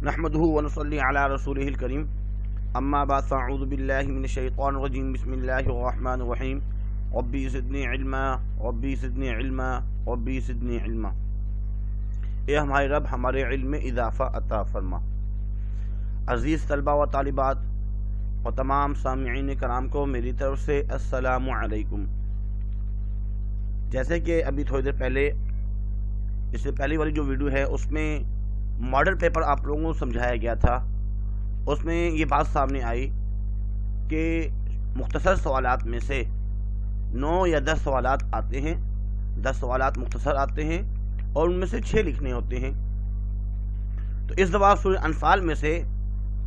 نحمده ونصلي على رسوله الكريم اما بعد فاعوذ بالله من الشيطان الرجيم بسم الله الرحمن الرحيم ربي زدني علما ربي زدني علما ربي زدني علما۔ اے ہمارے رب ہمارے علم میں اضافہ عطا فرما۔ عزیز طلبہ و طالبات اور تمام سامعین کرام کو میری طرف سے السلام علیکم۔ جیسے کہ ابھی تھوڑی دیر پہلے اس سے پہلی والی جو ویڈیو ہے اس میں ماڈل پیپر آپ لوگوں کو سمجھایا گیا تھا، اس میں یہ بات سامنے آئی کہ مختصر سوالات میں سے 9 یا 10 سوالات آتے ہیں، 10 سوالات مختصر آتے ہیں اور ان میں سے 6 لکھنے ہوتے ہیں۔ تو اس دفعہ سورہ انفال میں سے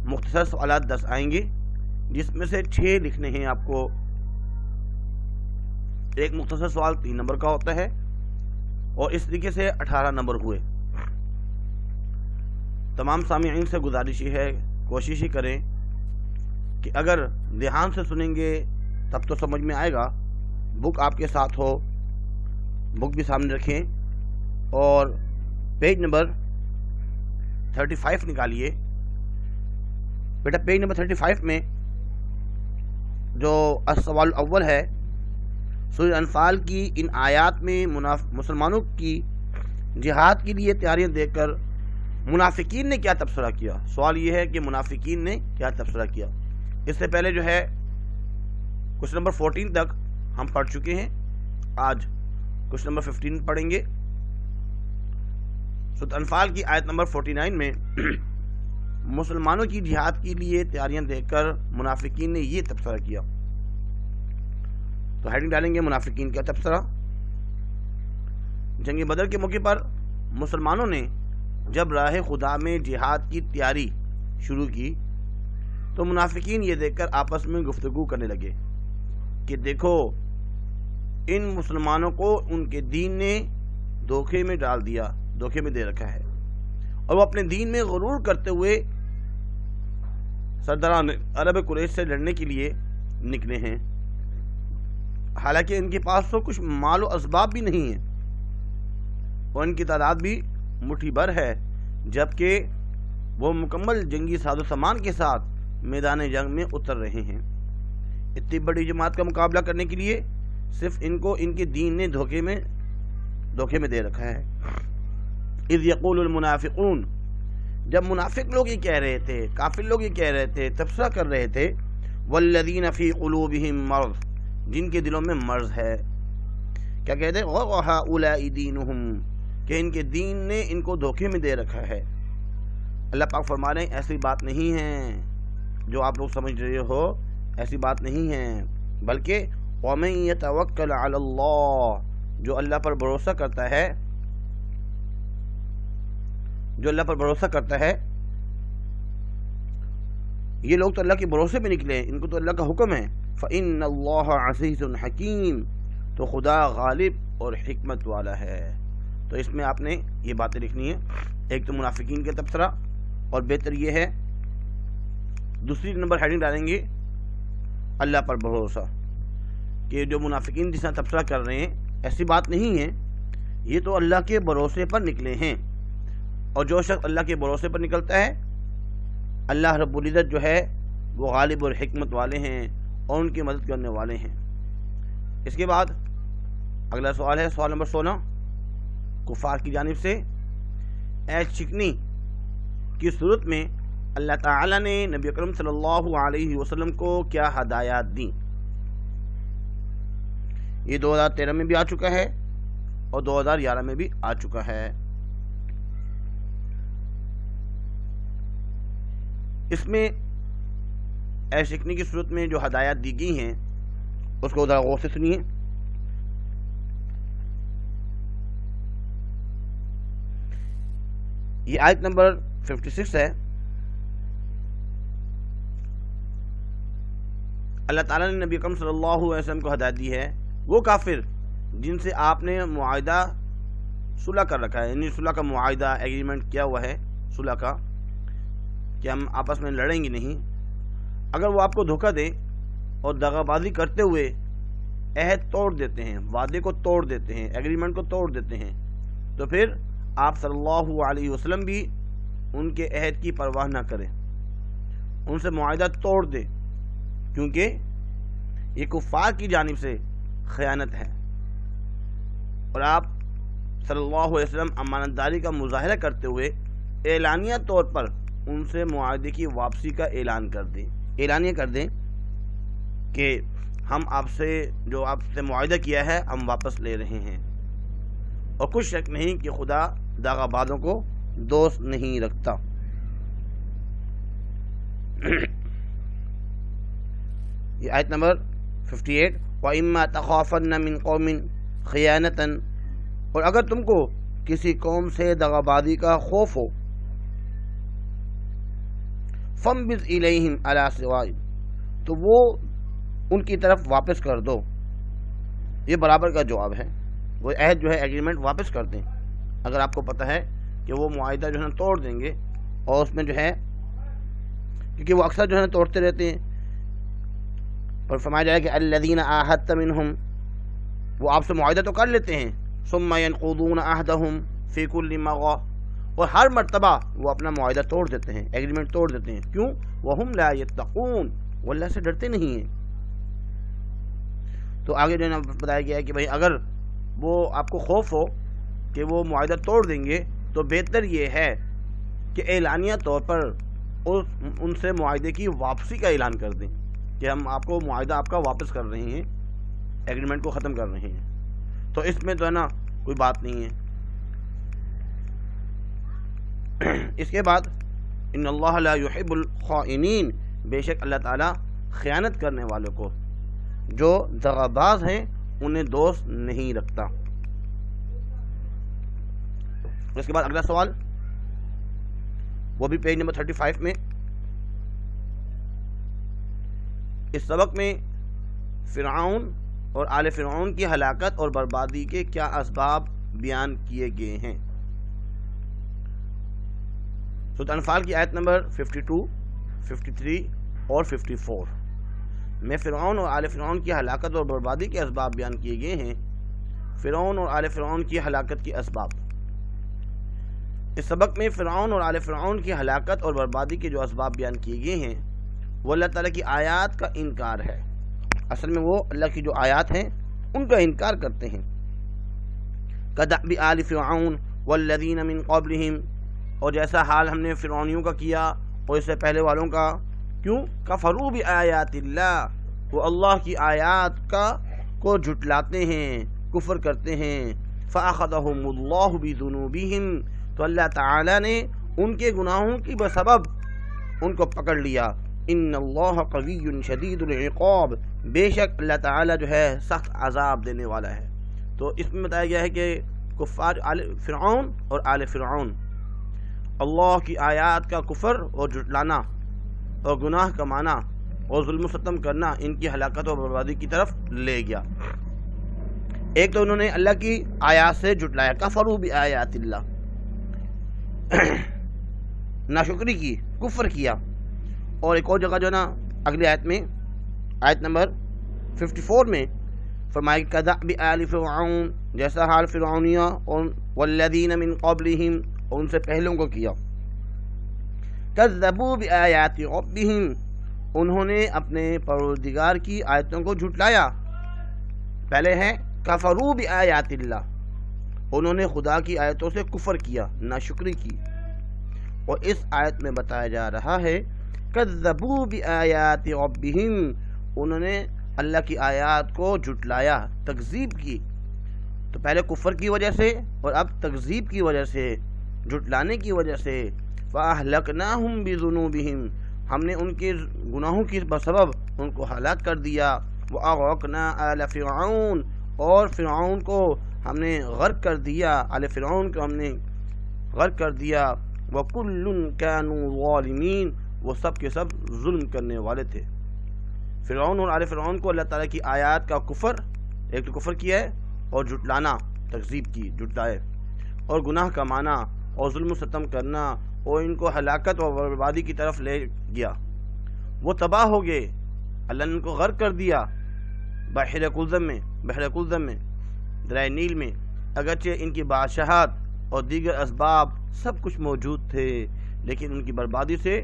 مختصر سوالات 10 آئیں گے، جس میں سے 6 لکھنے ہیں آپ کو۔ ایک مختصر سوال 3 نمبر کا ہوتا ہے اور اس طریقے سے 18 نمبر ہوئے۔ تمام سامعین سے گزارش یہ ہے، کوشش ہی کریں کہ اگر دھیان سے سنیں گے تب تو سمجھ میں آئے گا۔ بک آپ کے ساتھ ہو، بک بھی سامنے رکھیں اور پیج نمبر 35 نکالیے۔ بیٹا پیج نمبر 35 میں جو السوال الاول ہے، سورہ انفال کی ان آیات میں مسلمانوں کی جہاد کے لیے تیاریاں دیکھ کر منافقین نے کیا تبصرہ کیا۔ سوال یہ ہے کہ منافقین نے کیا تبصرہ کیا۔ اس سے پہلے جو ہے کچھ نمبر 14 تک ہم پڑھ چکے ہیں، آج کچھ نمبر 15 پڑھیں گے۔ سورۃ انفال کی آیت نمبر 49 میں مسلمانوں کی جہاد کے لیے تیاریاں دیکھ کر منافقین نے یہ تبصرہ کیا۔ تو ہیڈنگ ڈالیں گے منافقین کا تبصرہ۔ جنگ بدر کے موقع پر مسلمانوں نے جب راہ خدا میں جہاد کی تیاری شروع کی تو منافقین یہ دیکھ کر آپس میں گفتگو کرنے لگے کہ دیکھو ان مسلمانوں کو ان کے دین نے دھوکے میں ڈال دیا، دھوکے میں دے رکھا ہے، اور وہ اپنے دین میں غرور کرتے ہوئے سرداران عرب قریش سے لڑنے کے لیے نکلے ہیں، حالانکہ ان کے پاس تو کچھ مال و اسباب بھی نہیں ہیں اور ان کی تعداد بھی مٹھی بھر ہے، جبکہ وہ مکمل جنگی ساز و سامان کے ساتھ میدان جنگ میں اتر رہے ہیں۔ اتنی بڑی جماعت کا مقابلہ کرنے کے لیے صرف ان کو ان کے دین نے دھوکے میں دے رکھا ہے۔ اذ یقول المنافقون، جب منافق لوگ یہ کہہ رہے تھے، کافر لوگ یہ کہہ رہے تھے، تبصرہ کر رہے تھے، والذین فی قلوبہم مرض، جن کے دلوں میں مرض ہے، کیا کہتے ہیں؟ وَهَؤُلَاءِ دِينُهُمْ، کہ ان کے دین نے ان کو دھوکے میں دے رکھا ہے۔ اللہ پاک فرما رہے ہیں ایسی بات نہیں ہے جو آپ لوگ سمجھ رہے ہو، ایسی بات نہیں ہے، بلکہ وَمَن يَتَوَكَّلْ عَلَى اللَّهِ، جو اللہ پر بھروسہ کرتا ہے، جو اللہ پر بھروسہ کرتا ہے، یہ لوگ تو اللہ کے بھروسے میں نکلے، ان کو تو اللہ کا حکم ہے، فَإِنَّ اللَّهَ عَزِيزٌ حَكِيمٌ، تو خدا غالب اور حکمت والا ہے۔ تو اس میں آپ نے یہ باتیں لکھنی ہیں، ایک تو منافقین کا تبصرہ، اور بہتر یہ ہے دوسری نمبر ہیڈنگ ڈالیں گے اللہ پر بھروسہ، کہ جو منافقین جس طرح تبصرہ کر رہے ہیں ایسی بات نہیں ہے، یہ تو اللہ کے بھروسے پر نکلے ہیں، اور جو شخص اللہ کے بھروسے پر نکلتا ہے اللہ رب العزت جو ہے وہ غالب اور حکمت والے ہیں اور ان کی مدد کرنے والے ہیں۔ اس کے بعد اگلا سوال ہے، سوال نمبر 16، کفار کی جانب سے اے چکنی کی صورت میں اللہ تعالیٰ نے نبی اکرم صلی اللہ علیہ وسلم کو کیا ہدایات دیں؟ یہ 2013 میں بھی آ چکا ہے اور 2011 میں بھی آ چکا ہے۔ اس میں اے شکنی کی صورت میں جو ہدایات دی گئی ہیں اس کو ذرا غور سے سنیے۔ یہ آیت نمبر 56 ہے۔ اللہ تعالیٰ نے نبی اکرم صلی اللہ علیہ وسلم کو ہدایت دی ہے، وہ کافر جن سے آپ نے معاہدہ صلح کر رکھا ہے، یعنی صلح کا معاہدہ ایگریمنٹ کیا ہوا ہے، صلح کا، کہ ہم آپس میں لڑیں گے نہیں، اگر وہ آپ کو دھوکہ دیں اور دغا بازی کرتے ہوئے عہد توڑ دیتے ہیں، وعدے کو توڑ دیتے ہیں، ایگریمنٹ کو توڑ دیتے ہیں، تو پھر آپ صلی اللہ علیہ وسلم بھی ان کے عہد کی پرواہ نہ کرے، ان سے معاہدہ توڑ دے، کیونکہ یہ کفار کی جانب سے خیانت ہے، اور آپ صلی اللہ علیہ وسلم امانت داری کا مظاہرہ کرتے ہوئے اعلانیہ طور پر ان سے معاہدے کی واپسی کا اعلان کر دیں، اعلانیہ کر دیں کہ ہم آپ سے جو آپ سے معاہدہ کیا ہے ہم واپس لے رہے ہیں، اور کچھ شک نہیں کہ خدا داغا بازوں کو دوست نہیں رکھتا۔ یہ آیت نمبر 58، وَإِمَّا تَخَافَنَّ مِن قَوْمٍ خِيَانَةً، اور اگر تم کو کسی قوم سے دغابازی کا خوف ہو، فَانبِذْ إِلَيْهِمْ عَلَى سِوَاءٍ، تو وہ ان کی طرف واپس کر دو۔ یہ برابر کا جواب ہے، وہ عہد جو ہے ایگریمنٹ واپس کر دیں اگر آپ کو پتہ ہے کہ وہ معاہدہ جو ہے توڑ دیں گے، اور اس میں جو ہے کیونکہ وہ اکثر جو ہے توڑتے رہتے ہیں، اور فرمایا جائے کہ الذین عاہدت منہم، وہ آپ سے معاہدہ تو کر لیتے ہیں، ثم ينقضون عہدہم فی کل مرہ، اور ہر مرتبہ وہ اپنا معاہدہ توڑ دیتے ہیں، ایگریمنٹ توڑ دیتے ہیں، کیوں؟ وہم لا یتقون، وہ اللہ سے ڈرتے نہیں ہیں۔ تو آگے جو ہے نا بتایا گیا ہے کہ بھائی اگر وہ آپ کو خوف ہو کہ وہ معاہدہ توڑ دیں گے تو بہتر یہ ہے کہ اعلانیہ طور پر ان سے معاہدے کی واپسی کا اعلان کر دیں کہ ہم آپ کو معاہدہ آپ کا واپس کر رہے ہیں، ایگریمنٹ کو ختم کر رہے ہیں، تو اس میں تو ہے نا کوئی بات نہیں ہے۔ اس کے بعد ان اللہ لا يحب الخائنین، بے شک اللہ تعالیٰ خیانت کرنے والوں کو، جو دغاباز ہیں، انہیں دوست نہیں رکھتا۔ اس کے بعد اگلا سوال، وہ بھی پیج نمبر 35 میں، اس سبق میں فرعون اور آل فرعون کی ہلاکت اور بربادی کے کیا اسباب بیان کیے گئے ہیں۔ سورۃ انفال کی آیت نمبر 52، 53 اور 54 میں فرعون اور آل فرعون کی ہلاکت اور بربادی کے اسباب بیان کیے گئے ہیں۔ فرعون اور آل فرعون کی ہلاکت کے اسباب، اس سبق میں فرعون اور آل فرعون کی ہلاکت اور بربادی کے جو اسباب بیان کیے گئے ہیں وہ اللہ تعالیٰ کی آیات کا انکار ہے۔ اصل میں وہ اللہ کی جو آیات ہیں ان کا انکار کرتے ہیں۔ کدأب آل فرعون والذین من قبلہم، اور جیسا حال ہم نے فرعونیوں کا کیا اور اس سے پہلے والوں کا، کیوں؟ کفروا بآیات اللہ، وہ اللہ کی آیات کو جھٹلاتے ہیں، کفر کرتے ہیں۔ فأخذہم اللہ بذنوبہم، تو اللہ تعالیٰ نے ان کے گناہوں کی بسبب ان کو پکڑ لیا۔ ان اللہ قوی شدید العقاب، بے شک اللہ تعالیٰ جو ہے سخت عذاب دینے والا ہے۔ تو اس میں بتایا گیا ہے کہ کفار فرعون اور آل فرعون اللہ کی آیات کا کفر اور جھٹلانا اور گناہ کمانا اور ظلم و ستم کرنا ان کی ہلاکت اور بربادی کی طرف لے گیا۔ ایک تو انہوں نے اللہ کی آیات سے جھٹلایا، کفروا بآیات اللہ، ناشکری کی، کفر کیا۔ اور ایک اور جگہ جو ہے نا اگلی آیت میں، آیت نمبر 54 میں فرمایا کدأب آل فرعون، جیسا حال فرعونیہ اور والذین من قبلہم، اور ان سے پہلوں کو کیا۔ کذبوا بآیات ربہم، انہوں نے اپنے پروردگار کی آیتوں کو جھٹلایا۔ پہلے ہے کفروا بآیات اللہ، انہوں نے خدا کی آیتوں سے کفر کیا، ناشکری کی۔ اور اس آیت میں بتایا جا رہا ہے کذبوا بآیات ربہم، انہوں نے اللہ کی آیات کو جھٹلایا، تکذیب کی۔ تو پہلے کفر کی وجہ سے اور اب تکذیب کی وجہ سے، جھٹلانے کی وجہ سے۔ فأہلکناہم بذنوبہم، ہم نے ان کے گناہوں کی بسبب ان کو ہلاک کر دیا۔ وأغرقنا آل فرعون، اور فرعون کو ہم نے غرق کر دیا، آل فرعون کو ہم نے غرق کر دیا۔ وَكُلٌّ كَانُوا ظَالِمِينَ، وہ سب کے سب ظلم کرنے والے تھے۔ فرعون اور آل فرعون کو اللہ تعالیٰ کی آیات کا کفر، ایک تو کفر کیا ہے اور جھٹلانا، تکذیب کی، جھٹلائے، اور گناہ کمانا اور ظلم و ستم کرنا، اور ان کو ہلاکت اور بربادی کی طرف لے گیا۔ وہ تباہ ہو گئے، اللہ نے ان کو غرق کر دیا بحر کلزم میں، دریا نیل میں، اگرچہ ان کی بادشاہت اور دیگر اسباب سب کچھ موجود تھے، لیکن ان کی بربادی سے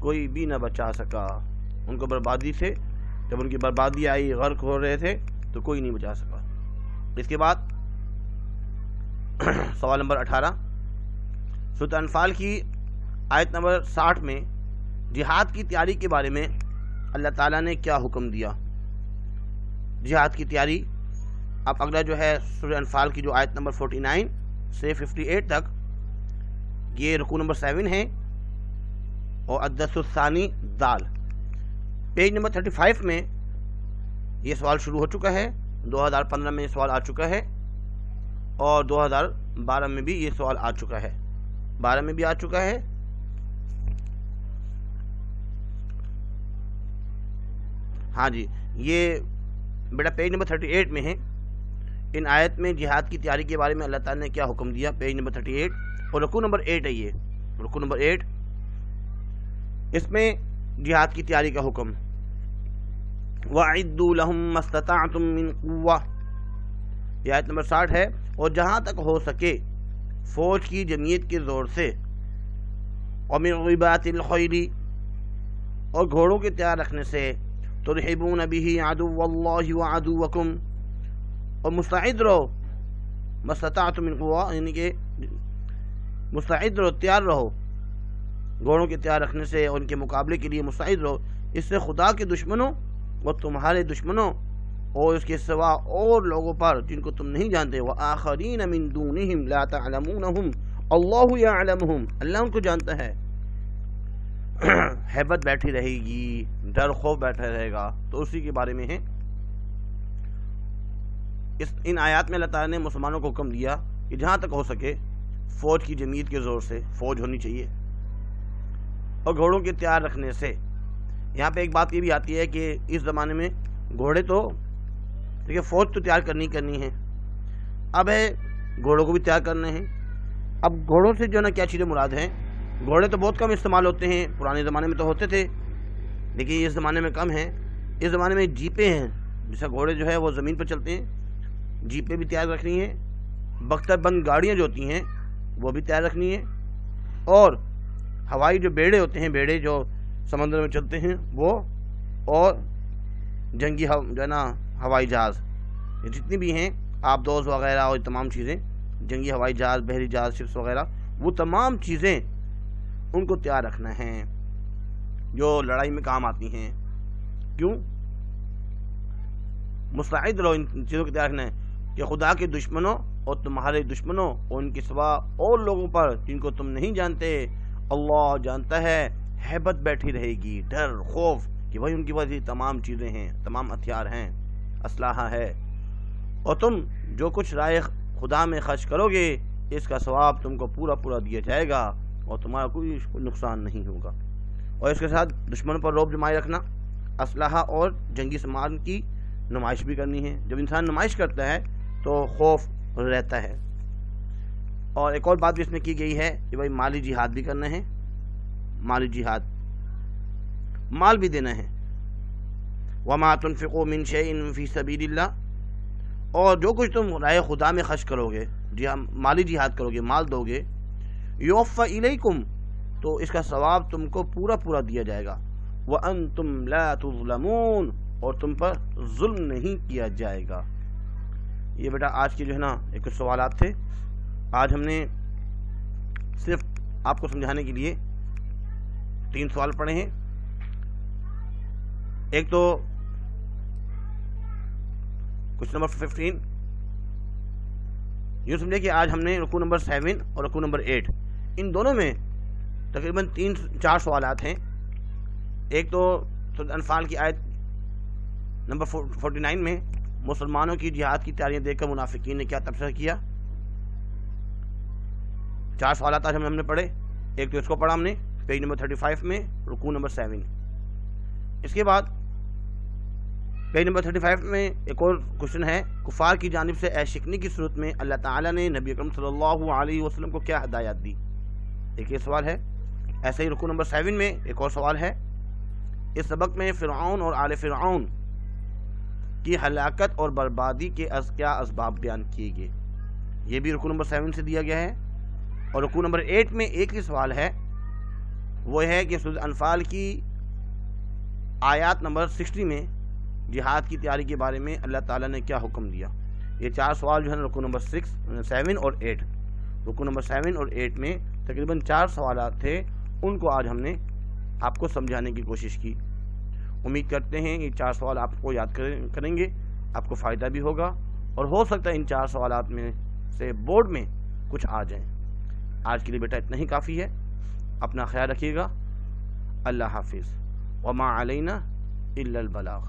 کوئی بھی نہ بچا سکا. ان کو بربادی سے، جب ان کی بربادی آئی، غرق ہو رہے تھے، تو کوئی نہیں بچا سکا. اس کے بعد سوال نمبر 18 سورۃ انفال کی آیت نمبر 60 میں جہاد کی تیاری کے بارے میں اللہ تعالیٰ نے کیا حکم دیا. جہاد کی تیاری، اب اگلا جو ہے سورۃ انفال کی جو آیت نمبر 49 سے 58 تک، یہ رکوع نمبر 7 ہے اور الدرس الثانی دال. پیج نمبر 35 میں یہ سوال شروع ہو چکا ہے. 2015 میں یہ سوال آ چکا ہے اور 2012 میں بھی یہ سوال آ چکا ہے، 12 میں بھی آ چکا ہے. ہاں جی، یہ بیٹا پیج نمبر 38 میں ہے. ان آیت میں جہاد کی تیاری کے بارے میں اللہ تعالیٰ نے کیا حکم دیا، پیج نمبر 38 اور رکوع نمبر 8 ہے. یہ رکوع نمبر 8، اس میں جہاد کی تیاری کا حکم. وَأَعِدُّوا لَهُم مَّا اسْتَطَعْتُم مِّن قُوَّةٍ، یہ آیت نمبر 60 ہے. اور جہاں تک ہو سکے فوج کی جمعیت کے زور سے. وَمِن رِّبَاطِ الْخَيْلِ، اور گھوڑوں کے تیار رکھنے سے. تُرْحِبُونَ بِهِ عَدُوَّ اللَّهِ وَعَدُوَّكُمْ، اور مستعد رہو. مَّا اسْتَطَعْتُم مِّن قُوَّةٍ یعنی کہ مستعد رہو، تیار رہو گھوڑوں کے تیار رکھنے سے، اور ان کے مقابلے کے لیے مستعد رہو. اس سے خدا کے دشمنوں اور تمہارے دشمنوں اور اس کے سوا اور لوگوں پر جن کو تم نہیں جانتے. وَآخَرِينَ مِن دُونِهِمْ لَا تَعْلَمُونَهُمْ اللَّهُ يَعْلَمُهُمْ، اللہ ان کو جانتا ہے. ہیبت بیٹھی رہے گی، ڈر خوف بیٹھا رہے گا. تو اسی کے بارے میں ہے. ان آیات میں اللہ تعالیٰ نے مسلمانوں کو حکم دیا کہ جہاں تک ہو سکے فوج کی جمعیت کے زور سے فوج ہونی چاہیے اور گھوڑوں کے تیار رکھنے سے. یہاں پہ ایک بات یہ بھی آتی ہے کہ اس زمانے میں گھوڑے تو دیکھیے فوج تو تیار کرنی ہے، اب ہے گھوڑوں کو بھی تیار کرنے ہیں. اب گھوڑوں سے جو ہے نا کیا چیزیں مراد ہیں. گھوڑے تو بہت کم استعمال ہوتے ہیں، پرانے زمانے میں تو ہوتے تھے لیکن اس زمانے میں کم ہیں. اس زمانے میں جیپیں ہیں، جیسا گھوڑے جو ہے وہ زمین پر چلتے ہیں، جیپیں بھی تیار رکھنی ہیں. بختر بند گاڑیاں جو ہوتی ہیں وہ بھی تیار رکھنی ہیں. اور ہوائی جو بیڑے ہوتے ہیں، بیڑے جو سمندر میں چلتے ہیں وہ، اور جنگی جو ہے نا ہوائی جہاز، یہ جتنی بھی ہیں آبدوز وغیرہ اور تمام چیزیں، جنگی ہوائی جہاز، بحری جہاز، شپس وغیرہ، وہ تمام چیزیں ان کو تیار رکھنا ہے جو لڑائی میں کام آتی ہیں. کیوں مستعد رہو، ان چیزوں کو تیار رکھنا ہے کہ خدا کے دشمنوں اور تمہارے دشمنوں اور ان کے سوا اور لوگوں پر جن کو تم نہیں جانتے اللہ جانتا ہے. ہیبت بیٹھی رہے گی، ڈر خوف کہ بھائی ان کی وجہ تمام چیزیں ہیں، تمام ہتھیار ہیں، اسلحہ ہے. اور تم جو کچھ رائے خدا میں خرچ کرو گے اس کا ثواب تم کو پورا دیا جائے گا اور تمہارا کوئی نقصان نہیں ہوگا. اور اس کے ساتھ دشمن پر رعب جمائی رکھنا، اسلحہ اور جنگی سامان کی نمائش بھی کرنی ہے. جب انسان نمائش کرتا ہے تو خوف رہتا ہے. اور ایک اور بات بھی اس میں کی گئی ہے کہ بھائی مالی جہاد بھی کرنا ہے، مالی جہاد، مال بھی دینا ہے. وَمَا تُنْفِقُوا مِنْ شَيْءٍ فِي سَبِيلِ اللَّهِ، اور جو کچھ تم رائے خدا میں خرچ کرو گے، مالی جہاد کرو گے، مال دو گے، يُوَفَّ إِلَيْكُمْ، تو اس کا ثواب تم کو پورا دیا جائے گا. وَأَنْتُمْ لَا تُظْلَمُونَ، اور تم پر ظلم نہیں کیا جائے گا. یہ بیٹا آج کے جو ہے نا ایک کچھ سوالات تھے. آج ہم نے صرف آپ کو سمجھانے کے لیے 3 سوال پڑھے ہیں. ایک تو کچھ نمبر 15، یوں سمجھے کہ آج ہم نے رکوع نمبر 7 اور رکوع نمبر 8 ان دونوں میں تقریباً 3-4 سوالات ہیں. ایک تو سورۃ انفال کی آیت نمبر 49 میں مسلمانوں کی جہاد کی تیاریاں دیکھ کر منافقین نے کیا تبصرہ کیا. 4 سوالات آج ہم نے پڑھے. ایک تو اس کو پڑھا ہم نے پیج نمبر 35 میں رکوع نمبر 7. اس کے بعد پیج نمبر 35 میں ایک اور کوشچن ہے، کفار کی جانب سے عیش شکنی کی صورت میں اللہ تعالیٰ نے نبی اکرم صلی اللہ علیہ وسلم کو کیا ہدایات دی. ایک یہ سوال ہے. ایسے ہی رکوع نمبر 7 میں ایک اور سوال ہے، اس سبق میں فرعون اور آل فرعون کی ہلاکت اور بربادی کے کیا اسباب بیان کیے گئے. یہ بھی رکوع نمبر 7 سے دیا گیا ہے. اور رکوع نمبر 8 میں ایک ہی سوال ہے وہ ہے کہ سورۃ انفال کی آیات نمبر 60 میں جہاد کی تیاری کے بارے میں اللہ تعالیٰ نے کیا حکم دیا۔ یہ 4 سوال جو ہے رکوع نمبر 7 اور 8، رکوع نمبر 7 اور 8 میں تقریباً 4 سوالات تھے، ان کو آج ہم نے آپ کو سمجھانے کی کوشش کی۔ امید کرتے ہیں یہ 4 سوال آپ کو یاد کریں گے، آپ کو فائدہ بھی ہوگا، اور ہو سکتا ہے ان 4 سوالات میں سے بورڈ میں کچھ آ جائیں۔ آج کے لیے بیٹا اتنا ہی کافی ہے، اپنا خیال رکھیے گا۔ اللہ حافظ۔ وما علینا الا البلاغ۔